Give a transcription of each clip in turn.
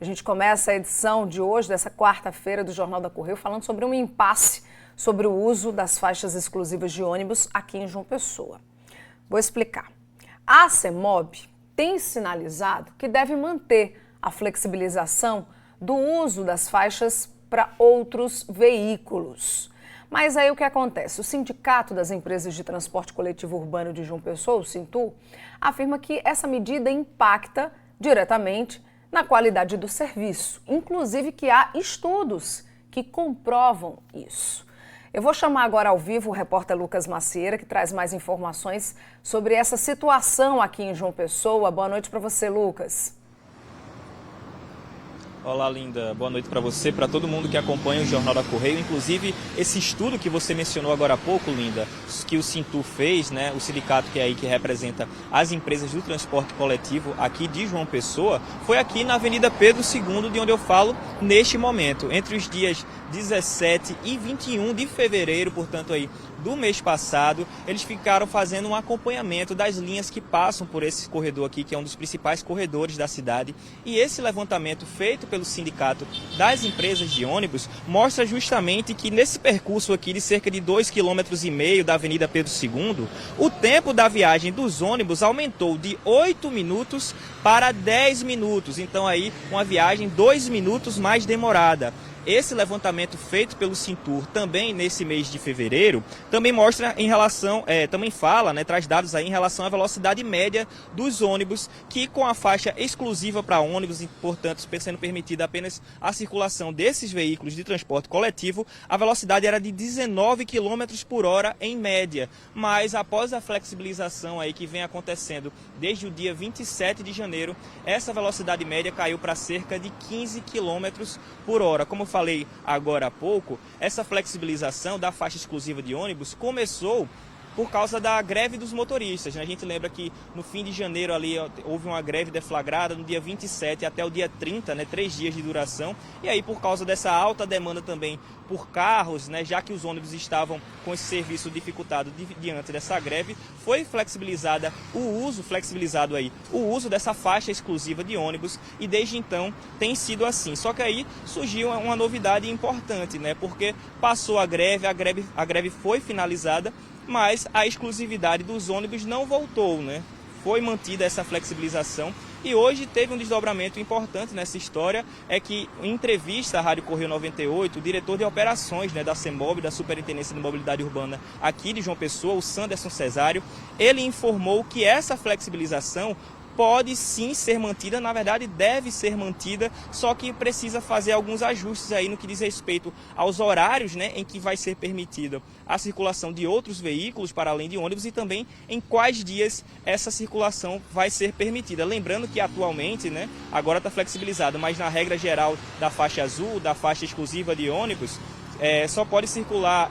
A gente começa a edição de hoje, dessa quarta-feira do Jornal da Correio, falando sobre um impasse sobre o uso das faixas exclusivas de ônibus aqui em João Pessoa. Vou explicar. A CEMOB tem sinalizado que deve manter a flexibilização do uso das faixas para outros veículos. Mas aí o que acontece? O Sindicato das Empresas de Transporte Coletivo Urbano de João Pessoa, o Sintur, afirma que essa medida impacta diretamente na qualidade do serviço, inclusive que há estudos que comprovam isso. Eu vou chamar agora ao vivo o repórter Lucas Macieira, que traz mais informações sobre essa situação aqui em João Pessoa. Boa noite para você, Lucas. Olá, Linda. Boa noite para você, para todo mundo que acompanha o Jornal da Correio. Inclusive, esse estudo que você mencionou agora há pouco, Linda, que o Sintur fez, né, o sindicato que representa as empresas do transporte coletivo aqui de João Pessoa, foi aqui na Avenida Pedro II, de onde eu falo neste momento, entre os dias 17 e 21 de fevereiro, portanto aí do mês passado, eles ficaram fazendo um acompanhamento das linhas que passam por esse corredor aqui, que é um dos principais corredores da cidade. E esse levantamento feito pelo Sindicato das Empresas de Ônibus mostra justamente que nesse percurso aqui de cerca de 2,5 km da Avenida Pedro II, o tempo da viagem dos ônibus aumentou de 8 minutos para 10 minutos. Então aí uma viagem 2 minutos mais demorada. Esse levantamento feito pelo Sintur também nesse mês de fevereiro também mostra em relação, também fala, né, traz dados aí em relação à velocidade média dos ônibus, que com a faixa exclusiva para ônibus, e portanto sendo permitida apenas a circulação desses veículos de transporte coletivo, a velocidade era de 19 km por hora em média. Mas após a flexibilização aí que vem acontecendo desde o dia 27 de janeiro, essa velocidade média caiu para cerca de 15 km por hora. Como falei agora há pouco, essa flexibilização da faixa exclusiva de ônibus começou por causa da greve dos motoristas. A gente lembra que no fim de janeiro ali houve uma greve deflagrada no dia 27 até o dia 30, né, 3 dias de duração. E aí por causa dessa alta demanda também por carros, né, já que os ônibus estavam com esse serviço dificultado diante dessa greve, foi flexibilizado o uso dessa faixa exclusiva de ônibus, e desde então tem sido assim. Só que aí surgiu uma novidade importante, né, porque passou a greve foi finalizada, mas a exclusividade dos ônibus não voltou, né? Foi mantida essa flexibilização, e hoje teve um desdobramento importante nessa história, é que em entrevista à Rádio Correio 98, o diretor de operações, né, da CEMOB, da Superintendência de Mobilidade Urbana aqui de João Pessoa, o Sanderson Cesário, ele informou que essa flexibilização pode sim ser mantida, na verdade deve ser mantida, só que precisa fazer alguns ajustes aí no que diz respeito aos horários, né, em que vai ser permitida a circulação de outros veículos para além de ônibus, e também em quais dias essa circulação vai ser permitida. Lembrando que atualmente, né, agora está flexibilizado, mas na regra geral da faixa azul, da faixa exclusiva de ônibus, só pode circular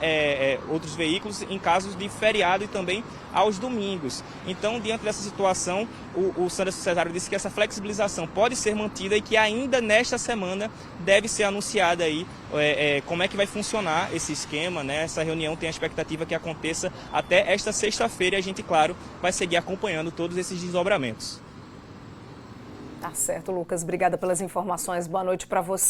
outros veículos em casos de feriado e também aos domingos. Então, diante dessa situação, o Sanderson Cesário disse que essa flexibilização pode ser mantida e que ainda nesta semana deve ser anunciada aí como é que vai funcionar esse esquema, né? Essa reunião tem a expectativa que aconteça até esta sexta-feira, e a gente, claro, vai seguir acompanhando todos esses desdobramentos. Tá certo, Lucas. Obrigada pelas informações. Boa noite para você.